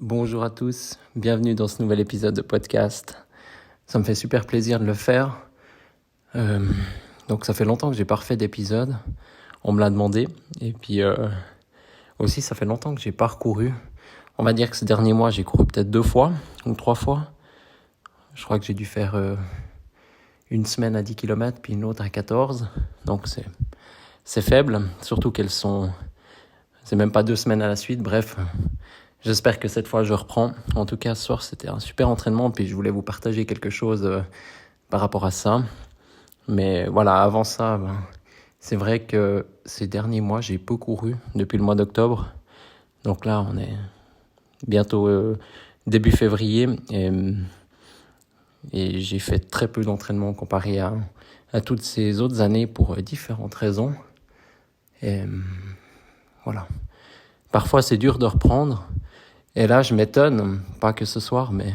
Bonjour à tous, bienvenue dans ce nouvel épisode de podcast. Ça me fait super plaisir de le faire. Donc ça fait longtemps que j'ai pas refait d'épisode, on me l'a demandé. Et puis aussi ça fait longtemps que j'ai pas recouru. On va dire que ces derniers mois j'ai couru peut-être 2 fois ou 3 fois. Je crois que j'ai dû faire une semaine à 10 km puis une autre à 14. Donc c'est faible, surtout c'est même pas 2 semaines à la suite, bref. J'espère que cette fois je reprends. En tout cas, ce soir, c'était un super entraînement, puis je voulais vous partager quelque chose par rapport à ça. Mais voilà, avant ça, c'est vrai que ces derniers mois, j'ai peu couru depuis le mois d'octobre. Donc là, on est bientôt début février et j'ai fait très peu d'entraînement comparé à toutes ces autres années pour différentes raisons. Et voilà. Parfois, c'est dur de reprendre. Et là, je m'étonne, pas que ce soir, mais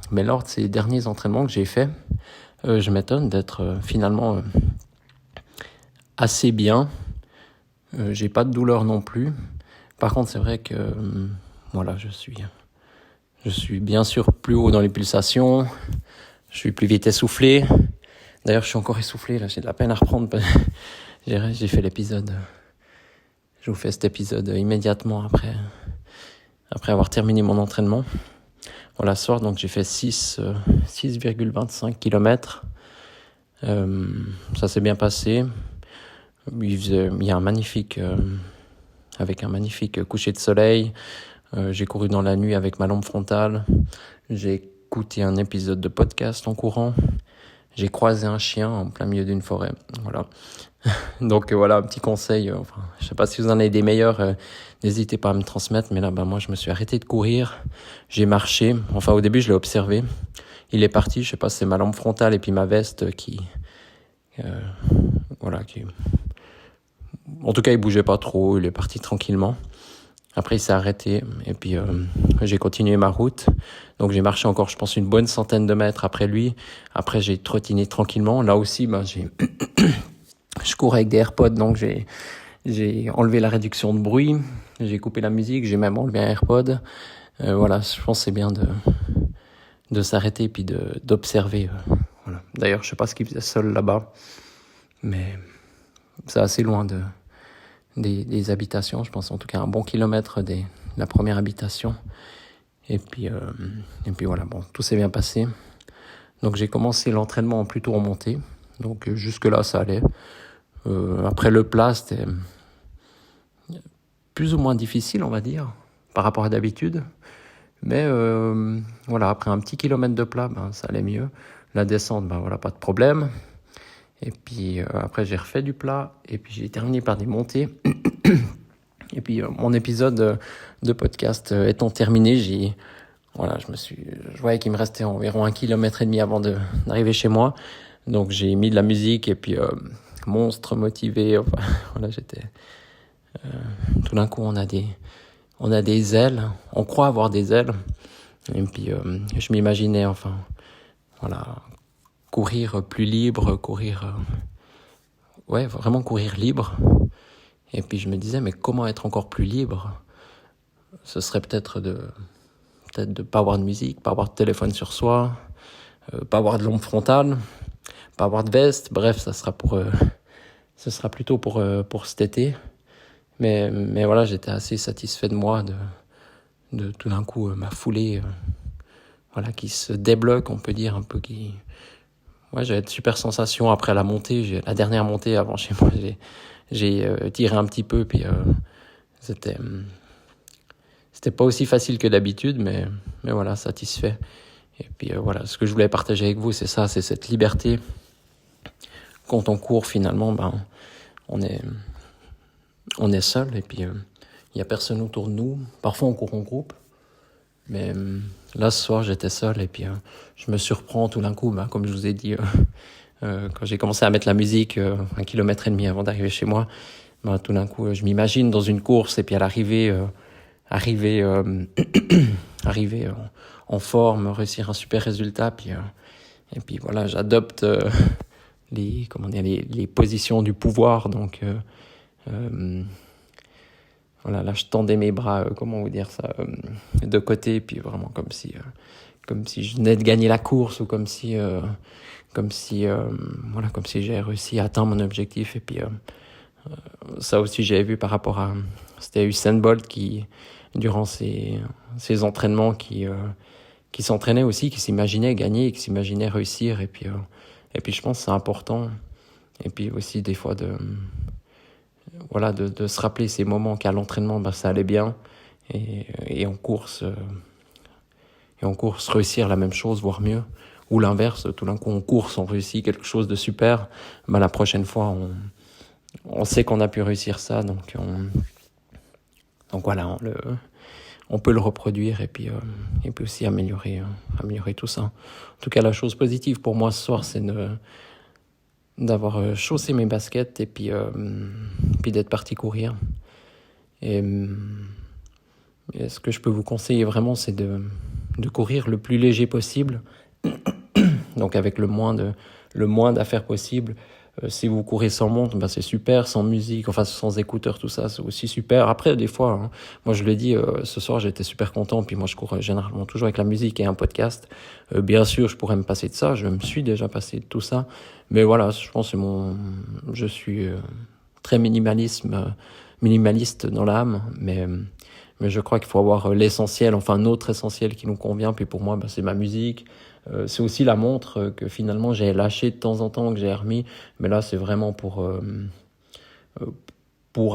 lors de ces derniers entraînements que j'ai faits, je m'étonne d'être finalement assez bien. J'ai pas de douleur non plus. Par contre, c'est vrai que voilà, je suis bien sûr plus haut dans les pulsations. Je suis plus vite essoufflé. D'ailleurs, je suis encore essoufflé. Là, j'ai de la peine à reprendre. J'ai fait l'épisode. Je vous fais cet épisode immédiatement après avoir terminé mon entraînement. Voilà, ce soir, donc j'ai fait 6,25 km. Ça s'est bien passé. Il y a avec un magnifique coucher de soleil. J'ai couru dans la nuit avec ma lampe frontale. J'ai écouté un épisode de podcast en courant. J'ai croisé un chien en plein milieu d'une forêt. Voilà. Donc voilà, un petit conseil. Je sais pas si vous en avez des meilleurs. N'hésitez pas à me transmettre. Mais là, moi, je me suis arrêté de courir. J'ai marché. Enfin, au début, je l'ai observé. Il est parti. Je sais pas si c'est ma lampe frontale et puis ma veste qui... En tout cas, il bougeait pas trop. Il est parti tranquillement. Après, il s'est arrêté. Et puis, j'ai continué ma route. Donc, j'ai marché encore, je pense, une bonne centaine de mètres après lui. Après, j'ai trottiné tranquillement. Là aussi, je cours avec des AirPods, donc j'ai enlevé la réduction de bruit, j'ai coupé la musique, j'ai même enlevé un AirPod. Voilà, je pense que c'est bien de s'arrêter puis d'observer. Voilà. D'ailleurs, je sais pas ce qu'il faisait seul là-bas, mais c'est assez loin des habitations. Je pense en tout cas un bon kilomètre de la première habitation. Et puis voilà, bon, tout s'est bien passé. Donc j'ai commencé l'entraînement plutôt en montée. Donc jusque là ça allait. Après le plat, c'était plus ou moins difficile, on va dire, par rapport à d'habitude. Mais voilà, après un petit kilomètre de plat, ça allait mieux. La descente, voilà, pas de problème. Et puis après, j'ai refait du plat. Et puis j'ai terminé par des montées. Et puis mon épisode de podcast étant terminé, je voyais qu'il me restait environ 1,5 km avant d'arriver chez moi. Donc j'ai mis de la musique et puis monstre motivé. Enfin, voilà, j'étais. Tout d'un coup, on a des ailes. On croit avoir des ailes. Et puis je m'imaginais, courir plus libre, vraiment courir libre. Et puis je me disais, mais comment être encore plus libre ? Ce serait peut-être de pas avoir de musique, pas avoir de téléphone sur soi, pas avoir de lampe frontale, pas avoir de veste. Bref, ce sera plutôt pour cet été. Mais voilà, j'étais assez satisfait de moi de tout d'un coup ma foulée qui se débloque, on peut dire un peu j'avais de super sensations après la montée, la dernière montée avant chez moi, j'ai tiré un petit peu puis c'était pas aussi facile que d'habitude mais voilà, satisfait. Et puis voilà, ce que je voulais partager avec vous, c'est cette liberté. Quand on court finalement, on est seul et puis il y a personne autour de nous. Parfois on court en groupe, mais là ce soir j'étais seul et puis je me surprends tout d'un coup, comme je vous ai dit quand j'ai commencé à mettre la musique 1,5 km avant d'arriver chez moi, tout d'un coup je m'imagine dans une course et puis à l'arrivée arriver en forme, réussir un super résultat puis et puis voilà, j'adopte les positions du pouvoir, donc voilà, là je tendais mes bras, comment vous dire ça, de côté, puis vraiment comme si je venais de gagner la course, ou comme si j'ai réussi à atteindre mon objectif. Et puis ça aussi j'avais vu par rapport à, c'était Usain Bolt qui, durant ses entraînements, qui s'entraînait aussi, qui s'imaginait gagner, qui s'imaginait réussir. Et puis je pense que c'est important. Et puis aussi des fois de se rappeler ces moments qu'à l'entraînement, ça allait bien, et en course, réussir la même chose, voire mieux. Ou l'inverse, tout d'un coup en course on réussit quelque chose de super, la prochaine fois on sait qu'on a pu réussir ça, donc voilà, on peut le reproduire, et puis aussi améliorer tout ça. En tout cas, la chose positive pour moi ce soir, c'est d'avoir chaussé mes baskets, et puis d'être parti courir. Et ce que je peux vous conseiller vraiment, c'est de courir le plus léger possible, donc avec le moins d'affaires possible. Si vous courez sans montre, c'est super, sans musique, enfin sans écouteurs, tout ça, c'est aussi super. Après, des fois, moi je le dis, ce soir j'étais super content, puis moi je cours généralement toujours avec la musique et un podcast. Bien sûr, je pourrais me passer de ça, je me suis déjà passé de tout ça, mais voilà, je pense que je suis très minimaliste dans l'âme, mais je crois qu'il faut avoir l'essentiel, enfin un autre essentiel qui nous convient. Puis pour moi, c'est ma musique. C'est aussi la montre que finalement j'ai lâché de temps en temps, que j'ai remis. Mais là, c'est vraiment pour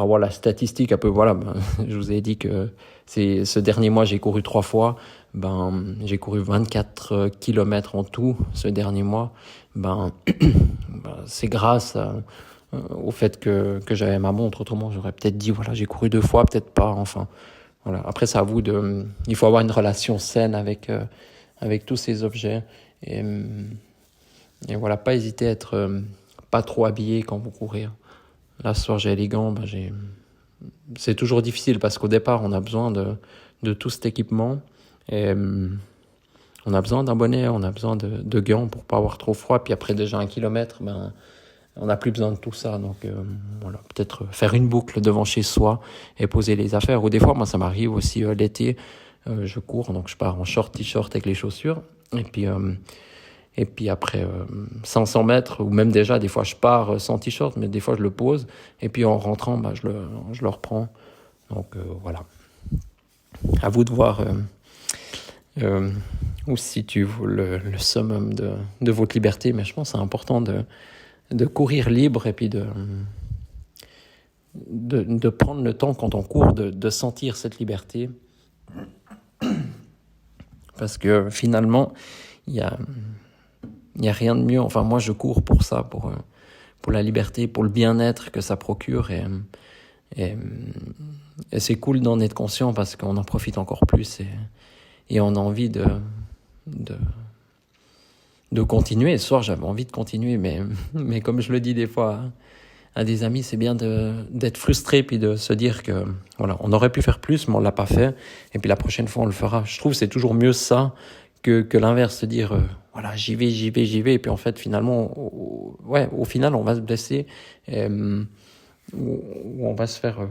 avoir la statistique un peu. Voilà, je vous ai dit que ce dernier mois, j'ai couru 3 fois. J'ai couru 24 kilomètres en tout ce dernier mois. C'est grâce au fait que j'avais ma montre. Autrement, j'aurais peut-être dit, voilà, j'ai couru 2 fois, peut-être pas, enfin. Voilà. Après, c'est à vous il faut avoir une relation saine avec tous ces objets, et voilà, pas hésiter à être pas trop habillé quand vous courez. Là, ce soir, j'ai les gants, c'est toujours difficile parce qu'au départ, on a besoin de tout cet équipement, et on a besoin d'un bonnet, on a besoin de gants pour pas avoir trop froid. Puis après déjà 1 kilomètre, on n'a plus besoin de tout ça. Donc voilà, peut-être faire une boucle devant chez soi et poser les affaires. Ou des fois, moi, ça m'arrive aussi l'été, je cours, donc je pars en short, t-shirt avec les chaussures. Et puis après 500 mètres, ou même déjà, des fois, je pars sans t-shirt, mais des fois, je le pose. Et puis en rentrant, je le reprends. Donc voilà. À vous de voir où se situe le summum de votre liberté. Mais je pense que c'est important de courir libre, et puis de prendre le temps quand on court de sentir cette liberté, parce que finalement il y a rien de mieux. Enfin, moi je cours pour ça, pour la liberté, pour le bien-être que ça procure, et c'est cool d'en être conscient parce qu'on en profite encore plus, et on a envie de continuer. Ce soir, j'avais envie de continuer, mais comme je le dis des fois à des amis, c'est bien d'être frustré, puis de se dire que voilà, on aurait pu faire plus, mais on l'a pas fait, et puis la prochaine fois on le fera. Je trouve que c'est toujours mieux ça que l'inverse, se dire voilà, j'y vais, et puis en fait finalement, au final on va se blesser, ou on va se faire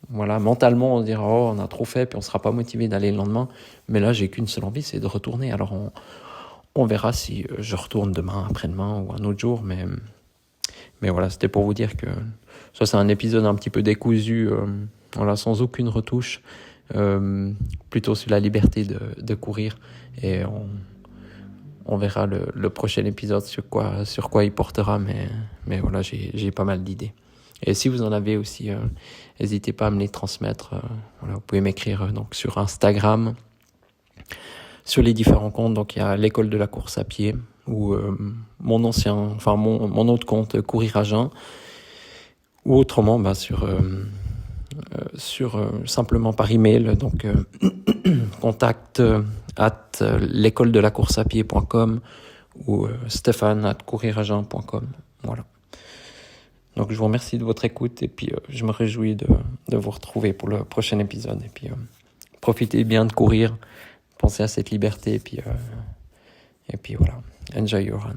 mentalement on se dira on a trop fait, puis on sera pas motivé d'aller le lendemain. Mais là, j'ai qu'une seule envie, c'est de retourner. Alors on verra si je retourne demain, après-demain ou un autre jour, mais voilà, c'était pour vous dire que ça, c'est un épisode un petit peu décousu, sans aucune retouche, plutôt sur la liberté de courir, et on verra le prochain épisode sur quoi il portera, mais voilà, j'ai pas mal d'idées. Et si vous en avez aussi, n'hésitez pas à me les transmettre. Vous pouvez m'écrire donc sur Instagram, sur les différents comptes. Donc il y a l'école de la course à pied, ou mon autre compte Courir à Jeun, ou autrement sur simplement par email, donc contact @l'écoledelacourseapied.com, ou stéphane@courir-à-jeun.com. Voilà. Donc je vous remercie de votre écoute, et puis je me réjouis de vous retrouver pour le prochain épisode. Et puis profitez bien de courir, pensez à cette liberté, et puis voilà, enjoy your run.